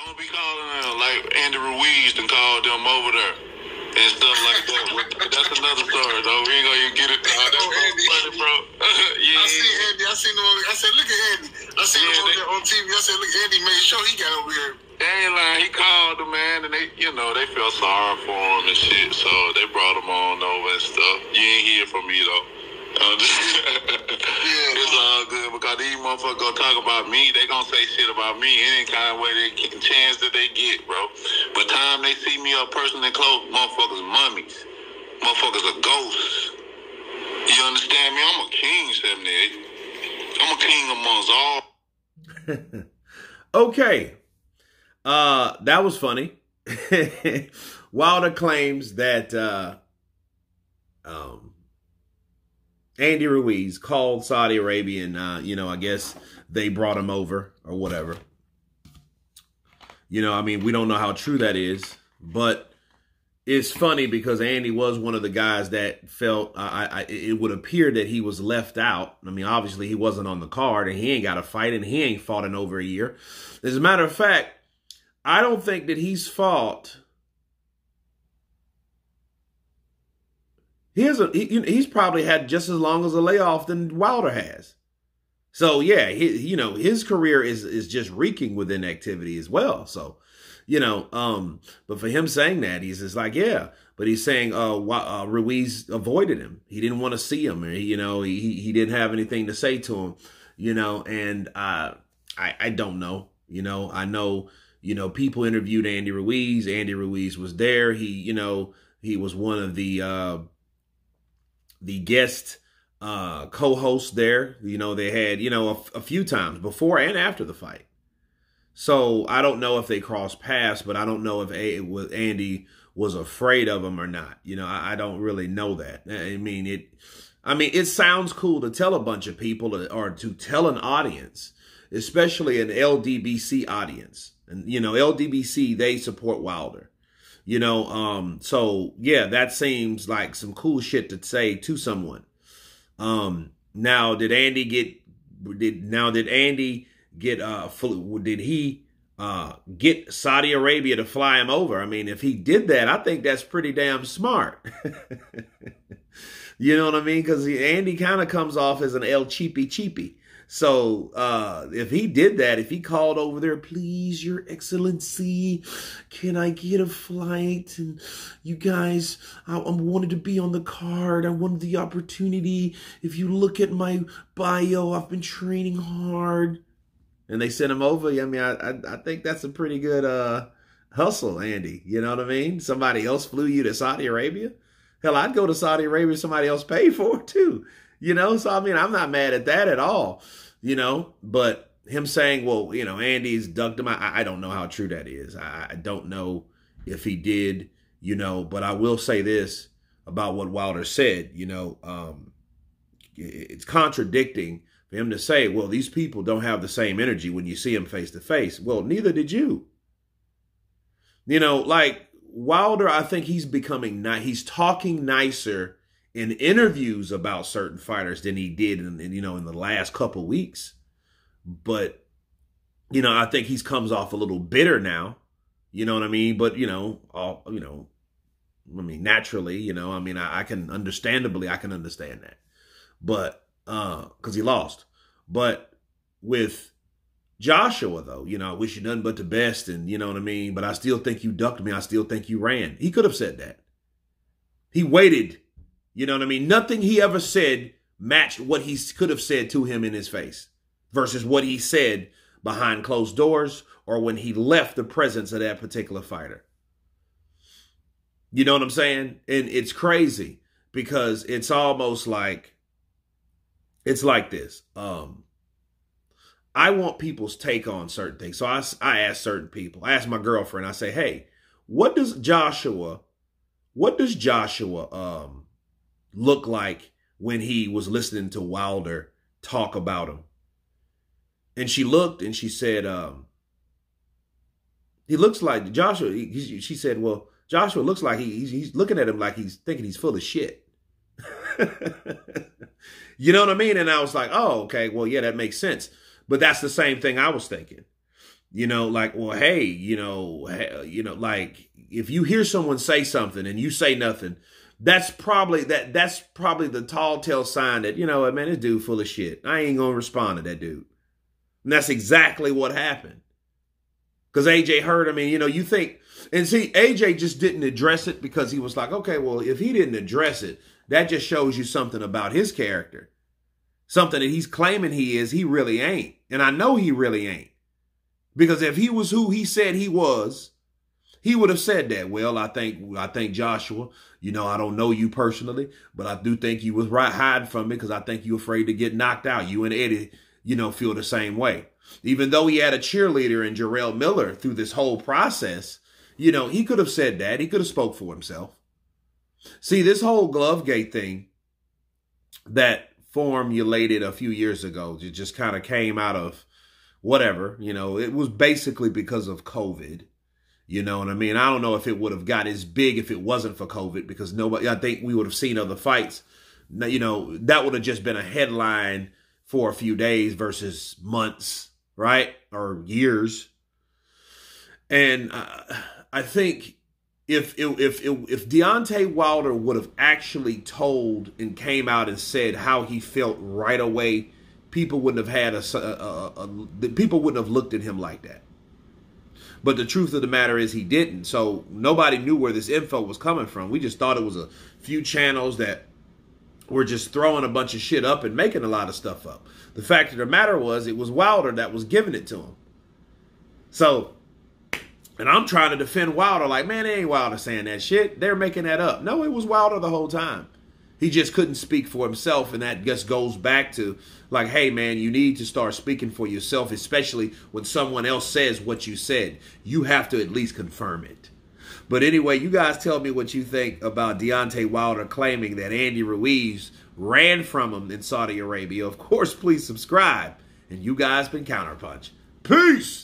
Don't be calling them like Andy Ruiz and call them over there and stuff like that. That's another story, though. We ain't gonna even get it. That's so funny, bro. Yeah. I see Andy. I seen him. I said, look at Andy. I seen him over there on TV. I said, look, Andy made sure he got over here. They ain't lying. He called the man, and they felt sorry for him and shit. So they brought him on over and stuff. You ain't hear from me though. It's all good because these motherfuckers gonna talk about me. They gonna say shit about me any kind of way they get the chance that they get, bro. But time they see me up person and close, motherfuckers mummies. Motherfuckers are ghosts. You understand me? I'm a king, 78. I'm a king amongst all. Okay. That was funny. Wilder claims that Andy Ruiz called Saudi Arabia and, I guess they brought him over or whatever. We don't know how true that is, but it's funny because Andy was one of the guys that felt it would appear that he was left out. Obviously he wasn't on the card and he ain't got a fight and he ain't fought in over a year. As a matter of fact, I don't think that he's fought. He's probably had just as long as a layoff than Wilder has. So yeah, his career is just reeking with inactivity as well. So, but for him saying that, he's just like, yeah, but he's saying Ruiz avoided him. He didn't want to see him, or he didn't have anything to say to him, and I don't know. I know, people interviewed Andy Ruiz. Andy Ruiz was there. He was one of the guest co-hosts there. They had, a few times before and after the fight. So I don't know if they crossed paths, but I don't know if Andy was afraid of him or not. I don't really know that. It sounds cool to tell a bunch of people or to tell an audience, especially an LDBC audience. And, LDBC, they support Wilder. So yeah, that seems like some cool shit to say to someone. Now did Andy get Saudi Arabia to fly him over? If he did that, I think that's pretty damn smart. You know what I mean? Because Andy kind of comes off as an El Cheapy. So if he did that, if he called over there, please, Your Excellency, can I get a flight? And you guys, I wanted to be on the card. I wanted the opportunity. If you look at my bio, I've been training hard. And they sent him over. I think that's a pretty good hustle, Andy. You know what I mean? Somebody else flew you to Saudi Arabia. Hell, I'd go to Saudi Arabia if somebody else paid for it too. So I'm not mad at that at all, but him saying, well, Andy's ducked him. I don't know how true that is. I don't know if he did, but I will say this about what Wilder said, it's contradicting for him to say, well, these people don't have the same energy when you see them face to face. Well, neither did you. Like Wilder, I think he's he's talking nicer in interviews about certain fighters than he did in the last couple weeks. But, I think he's comes off a little bitter now. You know what I mean? But, naturally, I can understand that. But, because he lost. But with Joshua, though, I wish you nothing but the best, and you know what I mean? But I still think you ducked me. I still think you ran. He could have said that. He waited. You know what I mean? Nothing he ever said matched what he could have said to him in his face versus what he said behind closed doors or when he left the presence of that particular fighter. You know what I'm saying? And it's crazy because it's almost like, it's like this. I want people's take on certain things. So I ask certain people. I ask my girlfriend, I say, hey, what does Joshua look like when he was listening to Wilder talk about him? And she looked and she said, he looks like Joshua. She said, well, Joshua looks like he's looking at him like he's thinking he's full of shit. You know what I mean? And I was like, oh, okay, well, yeah, that makes sense. But that's the same thing I was thinking. You know, like, well, hey, like if you hear someone say something and you say nothing, that's probably the tall tale sign that, man, this dude full of shit. I ain't gonna respond to that dude. And that's exactly what happened. Because AJ heard him, and you think, and see, AJ just didn't address it because he was like, okay, well, if he didn't address it, that just shows you something about his character. Something that he's claiming he is, he really ain't. And I know he really ain't. Because if he was who he said he was, he would have said that. Well, I think Joshua, I don't know you personally, but I do think you was right hiding from me because I think you're afraid to get knocked out. You and Eddie, feel the same way. Even though he had a cheerleader in Jarrell Miller through this whole process, he could have said that. He could have spoke for himself. See, this whole Glovegate thing that formulated a few years ago, it just kind of came out of whatever, it was basically because of COVID. You know what I mean? I don't know if it would have got as big if it wasn't for COVID, because I think we would have seen other fights. That would have just been a headline for a few days versus months, right? Or years. And I think if Deontay Wilder would have actually told and came out and said how he felt right away, people wouldn't have had people wouldn't have looked at him like that. But the truth of the matter is he didn't. So nobody knew where this info was coming from. We just thought it was a few channels that were just throwing a bunch of shit up and making a lot of stuff up. The fact of the matter was, it was Wilder that was giving it to him. So, and I'm trying to defend Wilder like, man, it ain't Wilder saying that shit. They're making that up. No, it was Wilder the whole time. He just couldn't speak for himself, and that just goes back to, like, hey, man, you need to start speaking for yourself, especially when someone else says what you said. You have to at least confirm it. But anyway, you guys tell me what you think about Deontay Wilder claiming that Andy Ruiz ran from him in Saudi Arabia. Of course, please subscribe. And you guys been Counterpunch. Peace!